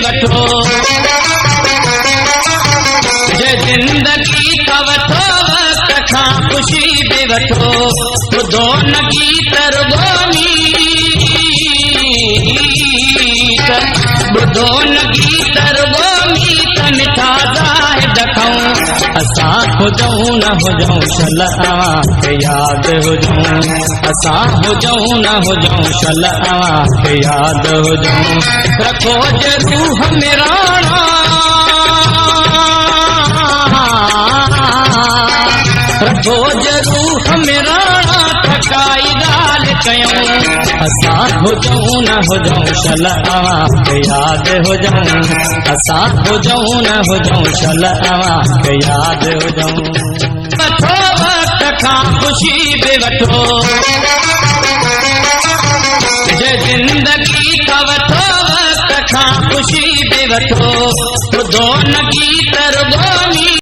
वठो जे जिंदगी का वठो वक्त खां खुशी बि वठो ॿुधो न गीत रुगो मीत ॿुधो न गीत रुगो मीत मिठा ज़ाहिद खाऊं असां हुजऊं न हुजऊं शल अव्हांखे यादि हुजऊं असां हुजऊं न हुजऊं शल अव्हांखे यादि हुजऊं रखो जे रूह में राणा रखो जे रूह में राणा ठकाई ॻाल्हि कयूं असां हुजऊं न हुजऊं शल अव्हांखे यादि हुजऊं असां हुजऊं न हुजऊं शल अव्हांखे यादि हुजऊं वठो वक्त खां खुशी बि वठो जे जिंदगी का वठो वक्त खां खुशी बि वठो ॿुधो न गीत रुगो